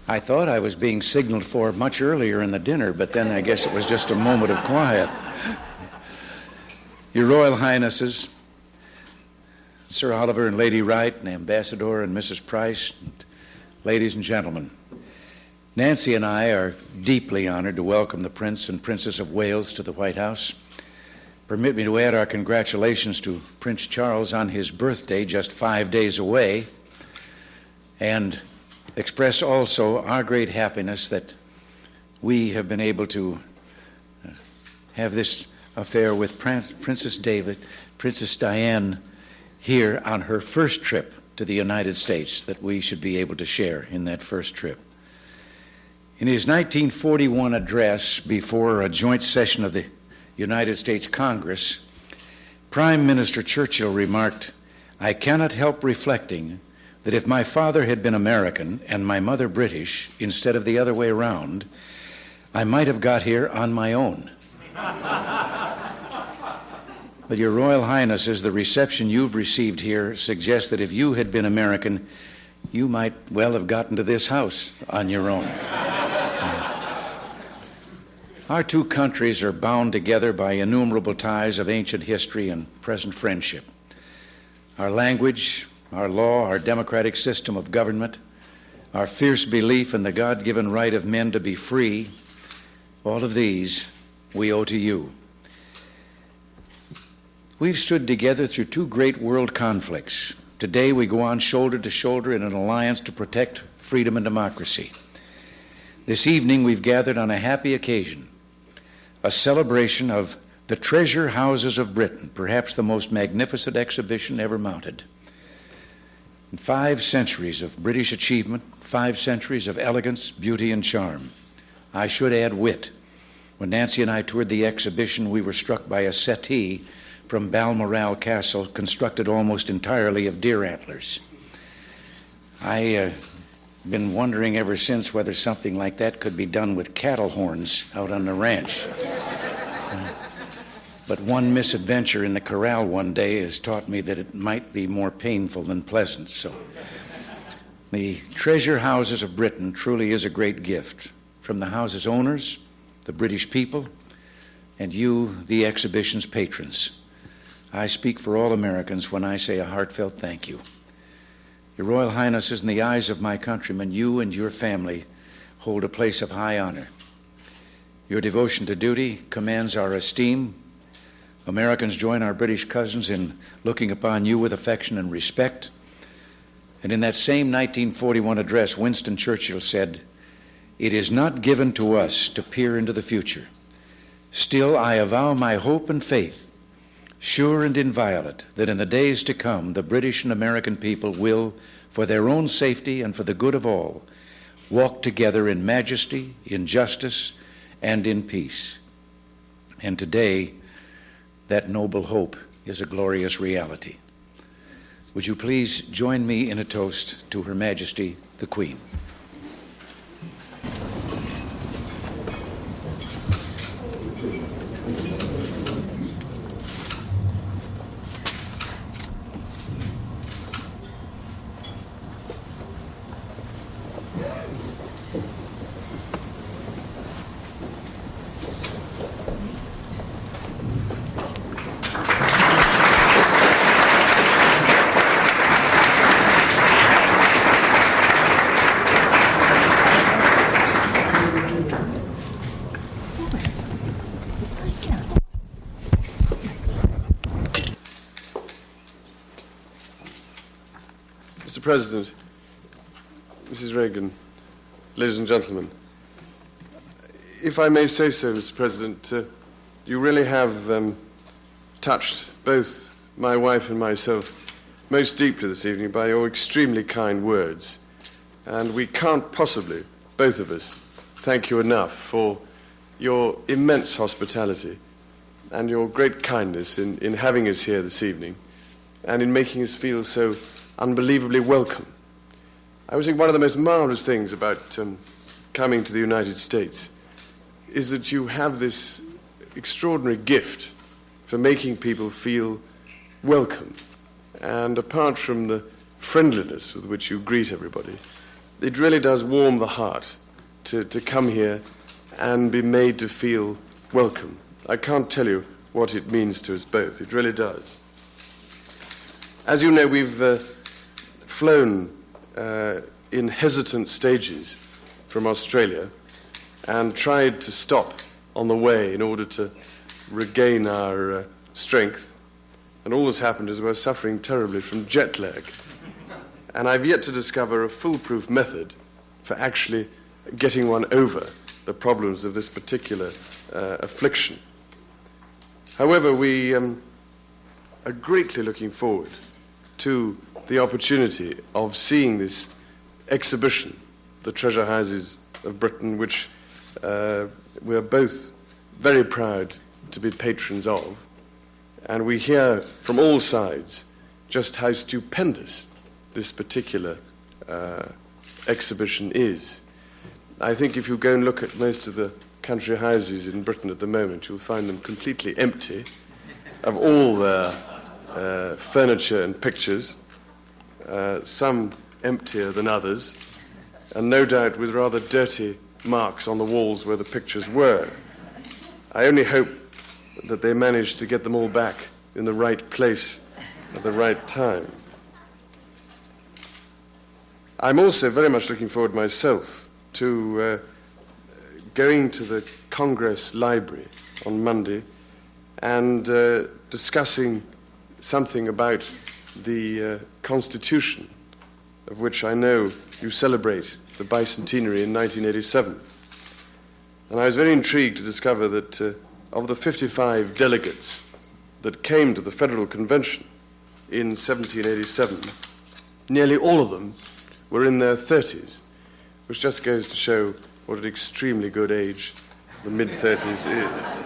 I thought I was being signaled for much earlier in the dinner, but then I guess it was just a moment of quiet. Your Royal Highnesses, Sir Oliver and Lady Wright, and Ambassador and Mrs. Price, and ladies and gentlemen, Nancy and I are deeply honored to welcome the Prince and Princess of Wales to the White House. Permit me to add our congratulations to Prince Charles on his birthday just 5 days away, and express also our great happiness that we have been able to have this affair with Princess Diane here on her first trip to the United States, that we should be able to share in that first trip. In his 1941 address before a joint session of the United States Congress, Prime Minister Churchill remarked, "I cannot help reflecting that if my father had been American and my mother British, instead of the other way around, I might have got here on my own." But Your Royal Highnesses, the reception you've received here suggests that if you had been American, you might well have gotten to this house on your own. Our two countries are bound together by innumerable ties of ancient history and present friendship. Our language, our law, our democratic system of government, our fierce belief in the God-given right of men to be free, all of these we owe to you. We've stood together through two great world conflicts. Today we go on shoulder to shoulder in an alliance to protect freedom and democracy. This evening we've gathered on a happy occasion, a celebration of the treasure houses of Britain, perhaps the most magnificent exhibition ever mounted. In 5 centuries of British achievement, 5 centuries of elegance, beauty, and charm. I should add wit. When Nancy and I toured the exhibition, we were struck by a settee from Balmoral Castle, constructed almost entirely of deer antlers. I've been wondering ever since whether something like that could be done with cattle horns out on the ranch. But one misadventure in the corral one day has taught me that it might be more painful than pleasant. So the treasure houses of Britain truly is a great gift from the house's owners, the British people, and you, the exhibition's patrons. I speak for all Americans when I say a heartfelt thank you. Your Royal Highnesses, in the eyes of my countrymen, you and your family hold a place of high honor. Your devotion to duty commands our esteem. Americans join our British cousins in looking upon you with affection and respect. And in that same 1941 address, Winston Churchill said, "It is not given to us to peer into the future. Still, I avow my hope and faith, sure and inviolate, that in the days to come, the British and American people will, for their own safety and for the good of all, walk together in majesty, in justice, and in peace." And today, that noble hope is a glorious reality. Would you please join me in a toast to Her Majesty, the Queen? Mr. President, Mrs. Reagan, ladies and gentlemen, if I may say so, Mr. President, you really have touched both my wife and myself most deeply this evening by your extremely kind words, and we can't possibly, both of us, thank you enough for your immense hospitality and your great kindness in having us here this evening and in making us feel so unbelievably welcome. I would think one of the most marvelous things about coming to the United States is that you have this extraordinary gift for making people feel welcome. And apart from the friendliness with which you greet everybody, it really does warm the heart to come here and be made to feel welcome. I can't tell you what it means to us both. It really does. As you know, we've flown in hesitant stages from Australia and tried to stop on the way in order to regain our strength. And all that's happened is we're suffering terribly from jet lag. And I've yet to discover a foolproof method for actually getting one over the problems of this particular affliction. However, we are greatly looking forward to the opportunity of seeing this exhibition, the Treasure Houses of Britain, which we are both very proud to be patrons of. And we hear from all sides just how stupendous this particular exhibition is. I think if you go and look at most of the country houses in Britain at the moment, you'll find them completely empty of all their furniture and pictures, some emptier than others, and no doubt with rather dirty marks on the walls where the pictures were. I only hope that they managed to get them all back in the right place at the right time. I'm also very much looking forward myself to going to the Congress Library on Monday and discussing something about the Constitution, of which I know you celebrate the bicentenary in 1987. And I was very intrigued to discover that of the 55 delegates that came to the Federal Convention in 1787, nearly all of them were in their 30s, which just goes to show what an extremely good age the mid-30s is.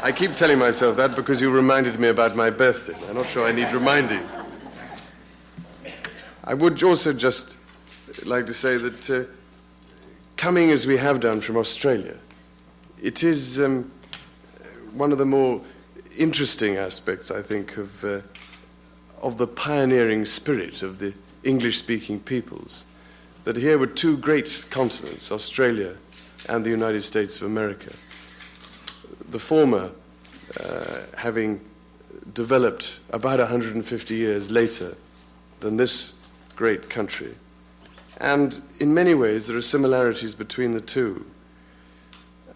I keep telling myself that because you reminded me about my birthday. I'm not sure I need reminding. I would also just like to say that coming as we have done from Australia, it is one of the more interesting aspects, I think, of the pioneering spirit of the English-speaking peoples, that here were two great continents, Australia and the United States of America. The former having developed about 150 years later than this great country. And in many ways, there are similarities between the two.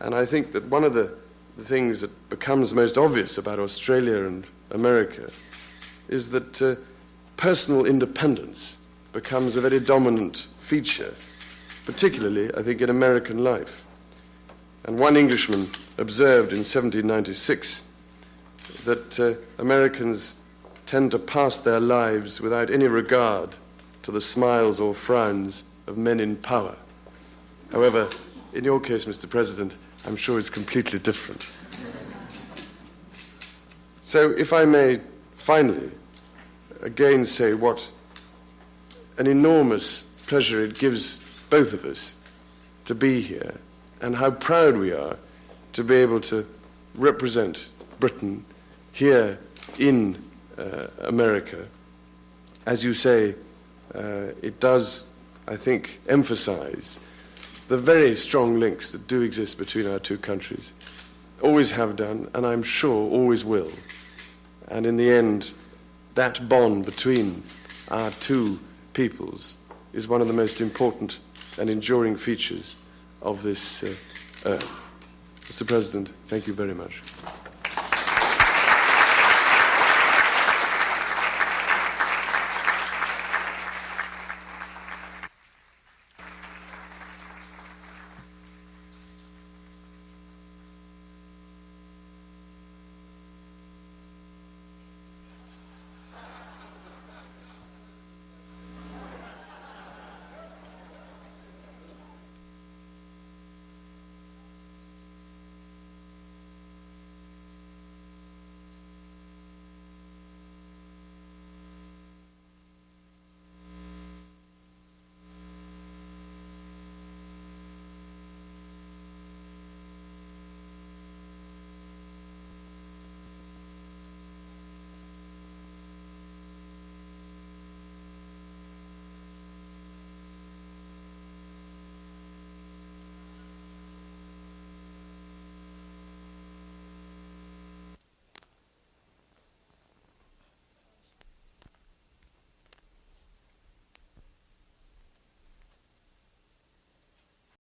And I think that one of the things that becomes most obvious about Australia and America is that personal independence becomes a very dominant feature, particularly, I think, in American life. And one Englishman observed in 1796 that Americans tend to pass their lives without any regard to the smiles or frowns of men in power. However, in your case, Mr. President, I'm sure it's completely different. So if I may finally again say what an enormous pleasure it gives both of us to be here, and how proud we are to be able to represent Britain here in America. As you say, it does, I think, emphasize the very strong links that do exist between our two countries, always have done, and I'm sure always will. And in the end, that bond between our two peoples is one of the most important and enduring features of this earth. Mr. President, thank you very much.